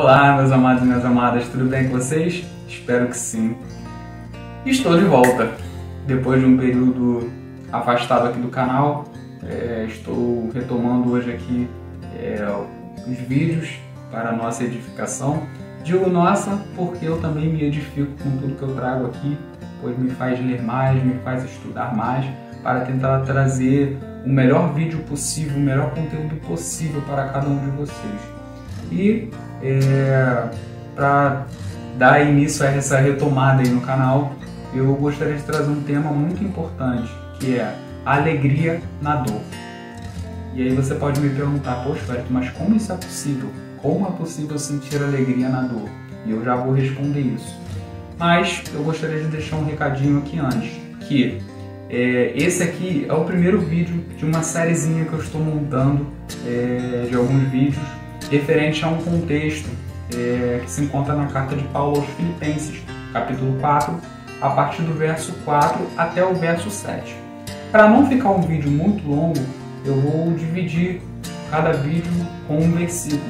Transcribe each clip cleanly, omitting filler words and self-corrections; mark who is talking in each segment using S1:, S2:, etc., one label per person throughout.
S1: Olá, meus amados e minhas amadas, tudo bem com vocês? Espero que sim. Estou de volta, depois de um período afastado aqui do canal. Estou retomando hoje aqui os vídeos para a nossa edificação. Digo nossa porque eu também me edifico com tudo que eu trago aqui, pois me faz ler mais, me faz estudar mais, para tentar trazer o melhor vídeo possível, o melhor conteúdo possível para cada um de vocês. E para dar início a essa retomada aí no canal, eu gostaria de trazer um tema muito importante, que é a alegria na dor. E aí você pode me perguntar, poxa, Wellington, mas como isso é possível? Como é possível sentir alegria na dor? E eu já vou responder isso. Mas eu gostaria de deixar um recadinho aqui antes, que esse aqui é o primeiro vídeo de uma sériezinha que eu estou montando, de alguns vídeos, referente a um contexto que se encontra na carta de Paulo aos Filipenses, capítulo 4, a partir do verso 4 até o verso 7. Para não ficar um vídeo muito longo, eu vou dividir cada vídeo com um versículo,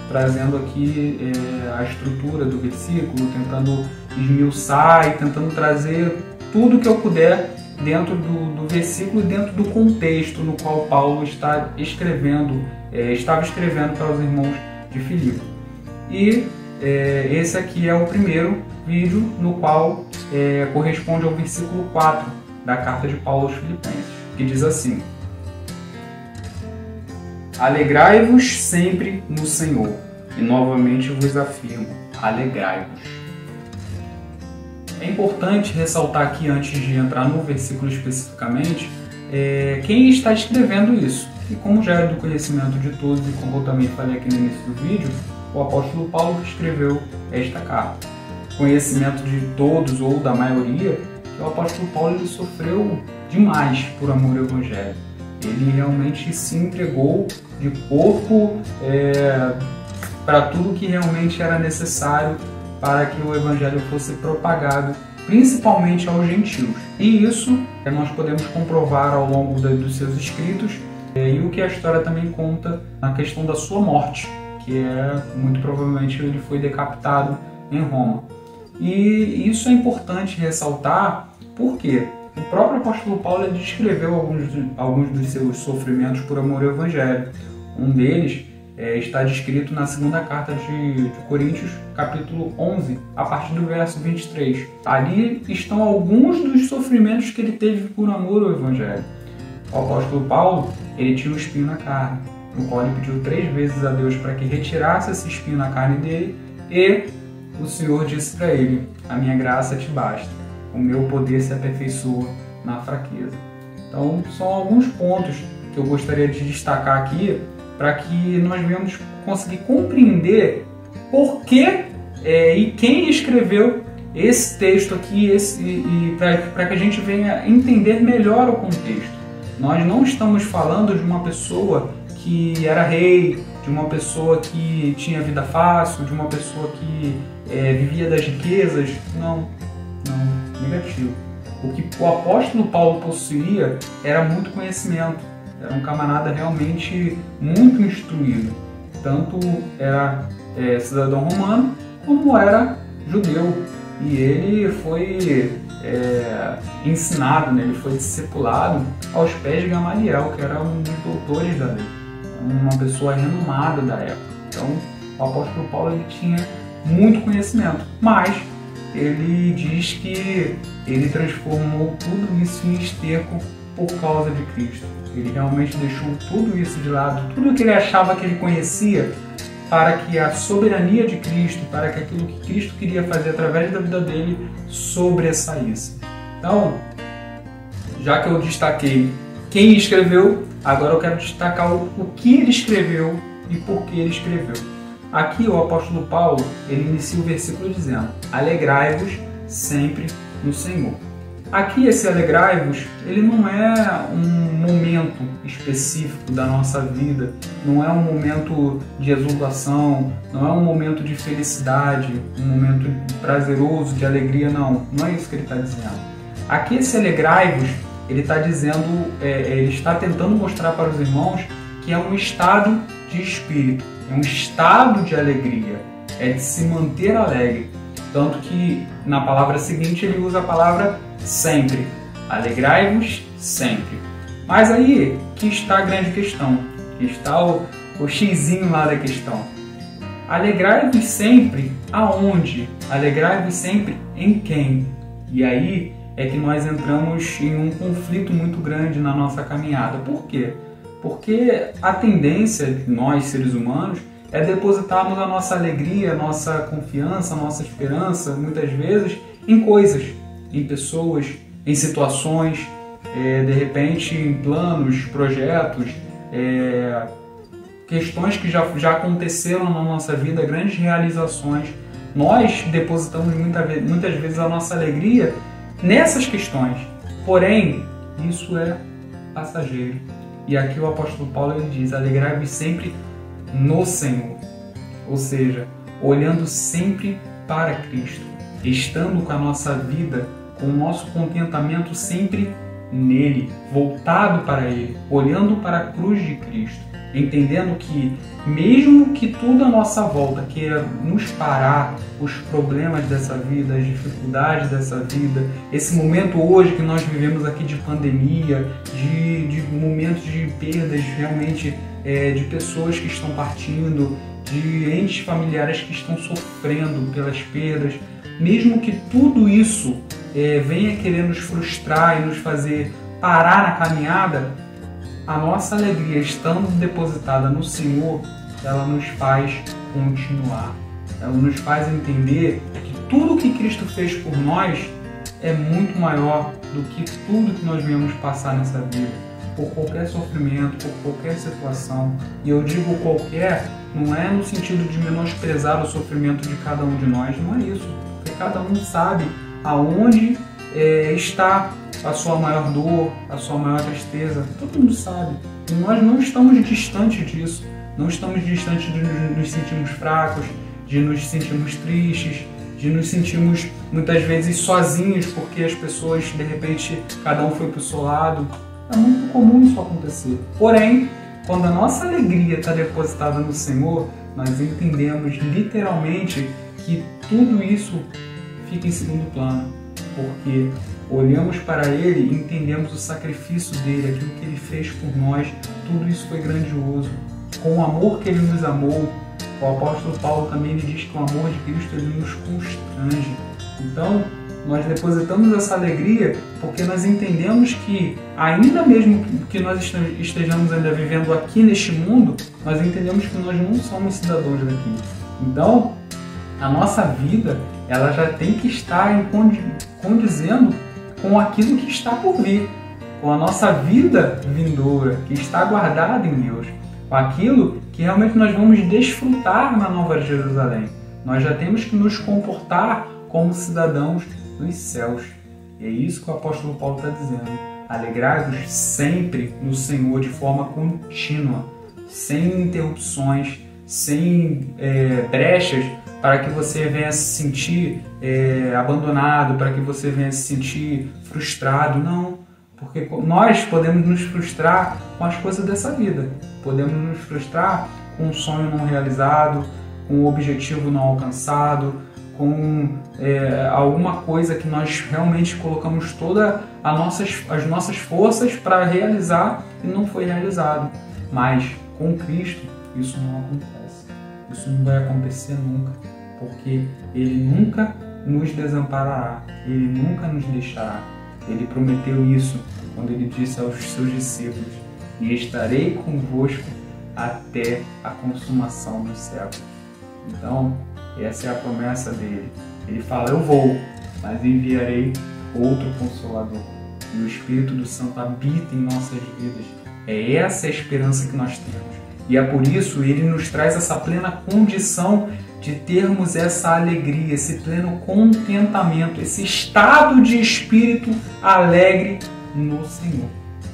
S1: trazendo aqui a estrutura do versículo, tentando esmiuçar e tentando trazer tudo que eu puder dentro do versículo e dentro do contexto no qual Paulo estava escrevendo para os irmãos de Filipe. E esse aqui é o primeiro vídeo, no qual corresponde ao versículo 4 da carta de Paulo aos Filipenses, que diz assim: Alegrai-vos sempre no Senhor, e novamente vos afirmo, alegrai-vos. É importante ressaltar aqui, antes de entrar no versículo especificamente, quem está escrevendo isso. E como já é do conhecimento de todos, e como eu também falei aqui no início do vídeo, o apóstolo Paulo escreveu esta carta. Conhecimento de todos, ou da maioria, que o apóstolo Paulo ele sofreu demais por amor ao Evangelho. Ele realmente se entregou de corpo para tudo que realmente era necessário para que o Evangelho fosse propagado, principalmente aos gentios. E isso nós podemos comprovar ao longo dos seus escritos, e o que a história também conta na questão da sua morte, que muito provavelmente ele foi decapitado em Roma. E isso é importante ressaltar porque o próprio apóstolo Paulo descreveu alguns dos seus sofrimentos por amor ao Evangelho. Um deles está descrito na segunda carta de Coríntios, capítulo 11, a partir do verso 23. Ali estão alguns dos sofrimentos que ele teve por amor ao Evangelho. O apóstolo Paulo ele tinha um espinho na carne, no qual ele pediu 3 vezes a Deus para que retirasse esse espinho na carne dele, e o Senhor disse para ele: a minha graça te basta, o meu poder se aperfeiçoa na fraqueza. Então são alguns pontos que eu gostaria de destacar aqui, para que nós venhamos conseguir compreender por que e quem escreveu esse texto aqui, e para que a gente venha entender melhor o contexto. Nós não estamos falando de uma pessoa que era rei, de uma pessoa que tinha vida fácil, de uma pessoa que vivia das riquezas. Não, negativo. O que o apóstolo Paulo possuía era muito conhecimento. Era um camarada realmente muito instruído. Tanto era cidadão romano, como era judeu. E ele foi ensinado, né? Ele foi discipulado aos pés de Gamaliel, que era um dos doutores da lei, uma pessoa renomada da época. Então, o apóstolo Paulo ele tinha muito conhecimento, mas ele diz que ele transformou tudo isso em esterco por causa de Cristo. Ele realmente deixou tudo isso de lado, tudo que ele achava que ele conhecia, para que a soberania de Cristo, para que aquilo que Cristo queria fazer através da vida dele sobressaísse. Então, já que eu destaquei quem escreveu, agora eu quero destacar o que ele escreveu e por que ele escreveu. Aqui o apóstolo Paulo ele inicia o versículo dizendo: alegrai-vos sempre no Senhor. Aqui esse alegrai-vos, ele não é um momento específico da nossa vida, não é um momento de exultação, não é um momento de felicidade, um momento prazeroso, de alegria, não é isso que ele está dizendo. Aqui esse alegrai-vos, ele está dizendo, ele está tentando mostrar para os irmãos que é um estado de espírito, é um estado de alegria, é de se manter alegre. Tanto que na palavra seguinte ele usa a palavra sempre. Alegrai-vos sempre. Mas aí que está a grande questão, que está o xizinho lá da questão. Alegrai-vos sempre aonde? Alegrai-vos sempre em quem? E aí é que nós entramos em um conflito muito grande na nossa caminhada. Por quê? Porque a tendência de nós, seres humanos, é depositarmos a nossa alegria, a nossa confiança, a nossa esperança, muitas vezes, em coisas, em pessoas, em situações, de repente em planos, projetos, questões que já aconteceram na nossa vida, grandes realizações. Nós depositamos muitas vezes a nossa alegria nessas questões. Porém, isso é passageiro. E aqui o apóstolo Paulo ele diz: alegrai-vos sempre no Senhor. Ou seja, olhando sempre para Cristo, estando com a nossa vida, com o nosso contentamento sempre nele, voltado para Ele, olhando para a cruz de Cristo, entendendo que mesmo que tudo à nossa volta queira nos parar, os problemas dessa vida, as dificuldades dessa vida, esse momento hoje que nós vivemos aqui de pandemia, de momentos de perdas realmente, de pessoas que estão partindo, de entes familiares que estão sofrendo pelas perdas, mesmo que tudo isso venha querer nos frustrar e nos fazer parar na caminhada, a nossa alegria estando depositada no Senhor, ela nos faz continuar. Ela nos faz entender que tudo que Cristo fez por nós é muito maior do que tudo que nós viemos passar nessa vida. Por qualquer sofrimento, por qualquer situação. E eu digo qualquer, não é no sentido de menosprezar o sofrimento de cada um de nós, não é isso. Porque cada um sabe aonde está a sua maior dor, a sua maior tristeza. Todo mundo sabe. E nós não estamos distantes disso. Não estamos distantes de nos sentirmos fracos, de nos sentirmos tristes, de nos sentirmos muitas vezes sozinhos porque as pessoas, de repente, cada um foi para o seu lado. É muito comum isso acontecer. Porém, quando a nossa alegria está depositada no Senhor, nós entendemos literalmente que tudo isso fica em segundo plano. Porque olhamos para Ele e entendemos o sacrifício dele, aquilo que Ele fez por nós. Tudo isso foi grandioso. Com o amor que Ele nos amou, o apóstolo Paulo também ele diz que o amor de Cristo ele nos constrange. Então, nós depositamos essa alegria porque nós entendemos que, ainda mesmo que nós estejamos ainda vivendo aqui neste mundo, nós entendemos que nós não somos cidadãos daqui. Então, a nossa vida ela já tem que estar condizendo com aquilo que está por vir, com a nossa vida vindoura, que está guardada em Deus, com aquilo que realmente nós vamos desfrutar na Nova Jerusalém. Nós já temos que nos comportar como cidadãos dos céus. E é isso que o apóstolo Paulo está dizendo. Alegrai-vos sempre no Senhor de forma contínua, sem interrupções, sem brechas, para que você venha se sentir abandonado, para que você venha se sentir frustrado. Não, porque nós podemos nos frustrar com as coisas dessa vida. Podemos nos frustrar com um sonho não realizado, com um objetivo não alcançado, com alguma coisa que nós realmente colocamos todas as nossas forças para realizar e não foi realizado. Mas com Cristo isso não acontece. Isso não vai acontecer nunca, porque Ele nunca nos desamparará, Ele nunca nos deixará. Ele prometeu isso quando Ele disse aos seus discípulos: e estarei convosco até a consumação do século. Então, essa é a promessa dele. Ele fala: eu vou, mas enviarei outro Consolador. E o Espírito do Santo habita em nossas vidas. É essa a esperança que nós temos. E é por isso ele nos traz essa plena condição de termos essa alegria, esse pleno contentamento, esse estado de espírito alegre no Senhor.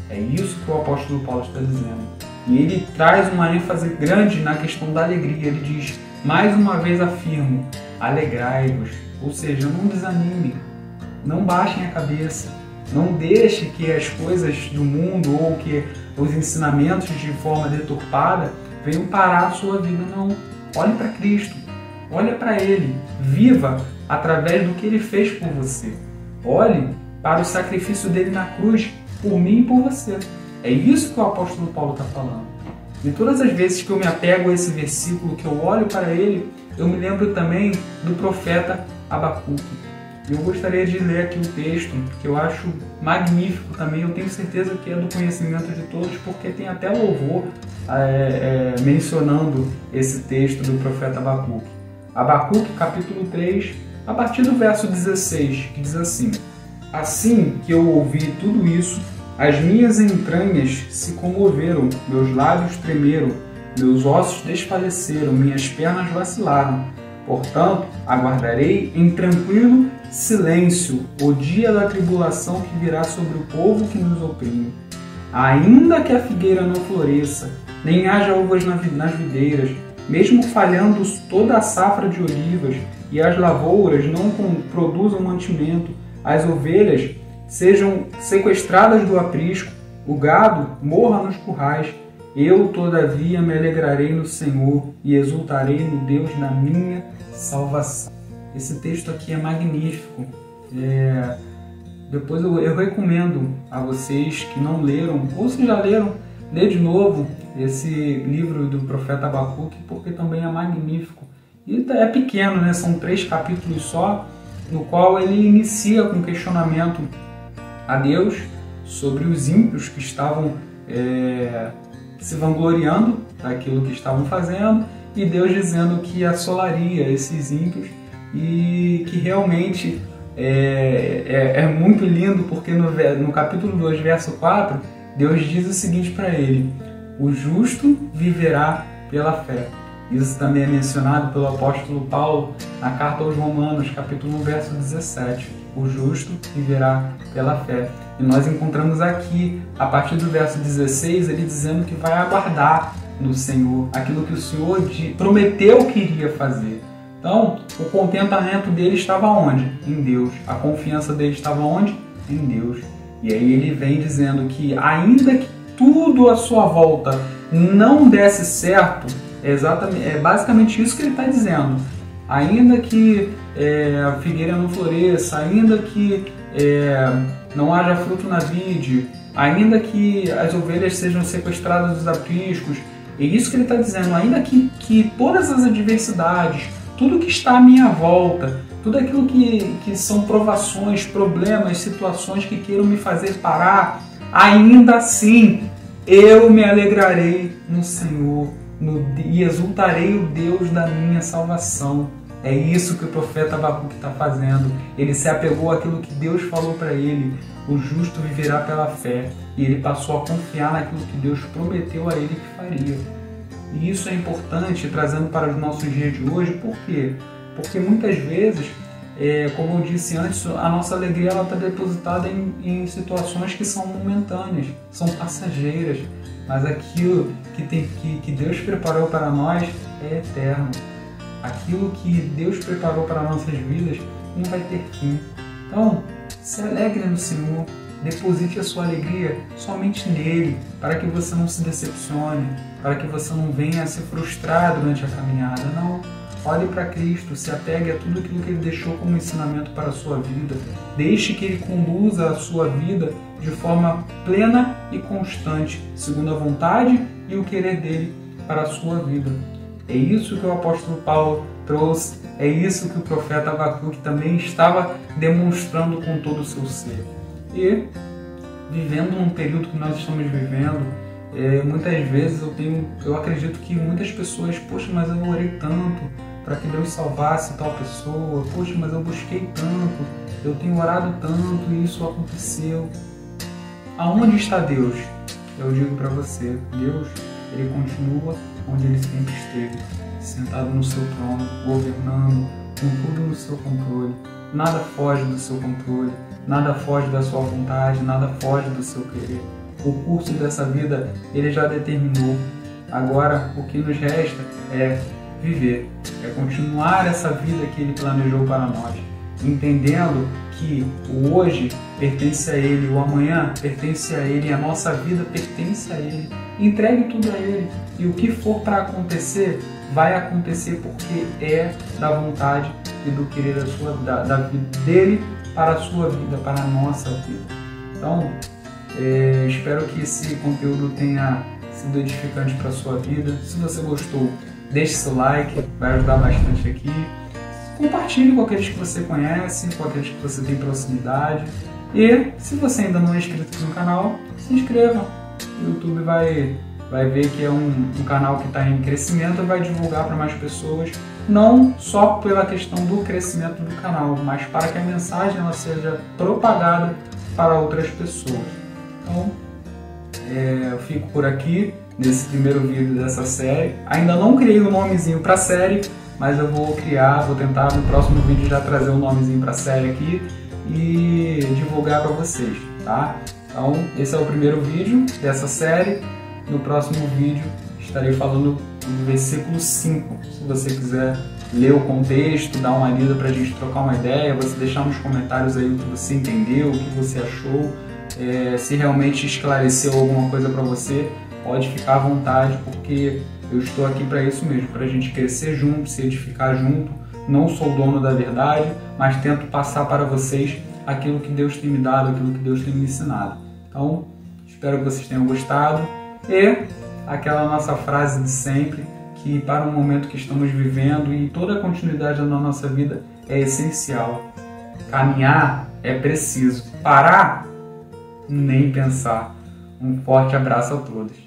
S1: É isso que o apóstolo Paulo está dizendo. E ele traz uma ênfase grande na questão da alegria. Ele diz: mais uma vez afirmo, alegrai-vos. Ou seja, não desanimem, não baixem a cabeça, não deixe que as coisas do mundo ou que os ensinamentos de forma deturpada venham parar a sua vida. Não, olhe para Cristo, Olha para Ele, viva através do que Ele fez por você. Olhe para o sacrifício dele na cruz, por mim e por você. É isso que o apóstolo Paulo está falando. E todas as vezes que eu me apego a esse versículo, que eu olho para ele, eu me lembro também do profeta Abacuque. Eu gostaria de ler aqui o texto, que eu acho magnífico também. Eu tenho certeza que é do conhecimento de todos, porque tem até louvor mencionando esse texto do profeta Abacuque. Abacuque, capítulo 3, a partir do verso 16, que diz assim: Assim que eu ouvi tudo isso, as minhas entranhas se comoveram, meus lábios tremeram, meus ossos desfaleceram, minhas pernas vacilaram. Portanto, aguardarei em tranquilo silêncio o dia da tribulação que virá sobre o povo que nos oprime. Ainda que a figueira não floresça, nem haja uvas nas videiras, mesmo falhando toda a safra de olivas e as lavouras não produzam mantimento, as ovelhas sejam sequestradas do aprisco, o gado morra nos currais, eu, todavia, me alegrarei no Senhor e exultarei no Deus da minha salvação. Esse texto aqui é magnífico. Depois eu recomendo a vocês que não leram, ou se já leram, ler de novo esse livro do profeta Abacuque, porque também é magnífico. E é pequeno, né? São 3 capítulos só, no qual ele inicia com questionamento a Deus sobre os ímpios que estavam se vangloriando daquilo que estavam fazendo, e Deus dizendo que assolaria esses ímpios, e que realmente é muito lindo, porque no capítulo 2, verso 4, Deus diz o seguinte para ele: o justo viverá pela fé. Isso também é mencionado pelo apóstolo Paulo na carta aos Romanos, capítulo 1, verso 17. O justo viverá pela fé. E nós encontramos aqui, a partir do verso 16, ele dizendo que vai aguardar no Senhor aquilo que o Senhor prometeu que iria fazer. Então, o contentamento dele estava onde? Em Deus. A confiança dele estava onde? Em Deus. E aí ele vem dizendo que ainda que tudo à sua volta não desse certo, é basicamente isso que ele está dizendo. Ainda que a figueira não floresça, ainda que não haja fruto na vide, ainda que as ovelhas sejam sequestradas dos apriscos, é isso que ele está dizendo. Ainda que todas as adversidades, tudo que está à minha volta, tudo aquilo que são provações, problemas, situações que queiram me fazer parar, ainda assim eu me alegrarei no Senhor e exultarei o Deus da minha salvação. É isso que o profeta Abacuque está fazendo. Ele se apegou àquilo que Deus falou para ele: o justo viverá pela fé. E ele passou a confiar naquilo que Deus prometeu a ele que faria. E isso é importante, trazendo para os nossos dias de hoje. Por quê? Porque muitas vezes, como eu disse antes, a nossa alegria está depositada em situações que são momentâneas, são passageiras. Mas aquilo que Deus preparou para nós é eterno. Aquilo que Deus preparou para nossas vidas não vai ter fim. Então, se alegre no Senhor, deposite a sua alegria somente nele, para que você não se decepcione, para que você não venha a se frustrar durante a caminhada. Não, olhe para Cristo, se apegue a tudo aquilo que Ele deixou como ensinamento para a sua vida. Deixe que Ele conduza a sua vida de forma plena e constante, segundo a vontade e o querer dele para a sua vida. É isso que o apóstolo Paulo trouxe, é isso que o profeta Abacuque também estava demonstrando com todo o seu ser. E, vivendo num período que nós estamos vivendo, muitas vezes eu acredito que muitas pessoas, poxa, mas eu orei tanto para que Deus salvasse tal pessoa, poxa, mas eu busquei tanto, eu tenho orado tanto e isso aconteceu. Aonde está Deus? Eu digo para você, Deus, Ele continua onde Ele sempre esteve, sentado no seu trono, governando, com tudo no seu controle. Nada foge do seu controle, nada foge da sua vontade, nada foge do seu querer. O curso dessa vida Ele já determinou. Agora, o que nos resta é viver, é continuar essa vida que Ele planejou para nós, entendendo que o hoje pertence a Ele, o amanhã pertence a Ele, a nossa vida pertence a Ele. Entregue tudo a Ele, e o que for para acontecer, vai acontecer porque é da vontade e do querer da vida dele para a sua vida, para a nossa vida. Então, espero que esse conteúdo tenha sido edificante para a sua vida. Se você gostou, deixe seu like, vai ajudar bastante aqui. Compartilhe com aqueles que você conhece, com aqueles que você tem proximidade. E se você ainda não é inscrito no canal, se inscreva. O YouTube vai ver que é um canal que está em crescimento e vai divulgar para mais pessoas, não só pela questão do crescimento do canal, mas para que a mensagem ela seja propagada para outras pessoas. Então, eu fico por aqui nesse primeiro vídeo dessa série. Ainda não criei um nomezinho para a série, mas eu vou tentar no próximo vídeo já trazer um nomezinho para a série aqui e divulgar para vocês, tá? Então, esse é o primeiro vídeo dessa série. No próximo vídeo estarei falando do versículo 5. Se você quiser ler o contexto, dar uma lida para a gente trocar uma ideia, você deixar nos comentários aí o que você entendeu, o que você achou, se realmente esclareceu alguma coisa para você, pode ficar à vontade, porque eu estou aqui para isso mesmo, para a gente crescer junto, se edificar junto. Não sou dono da verdade, mas tento passar para vocês aquilo que Deus tem me dado, aquilo que Deus tem me ensinado. Então, espero que vocês tenham gostado. E aquela nossa frase de sempre, que para o momento que estamos vivendo e toda a continuidade da nossa vida é essencial. Caminhar é preciso, parar, nem pensar. Um forte abraço a todos.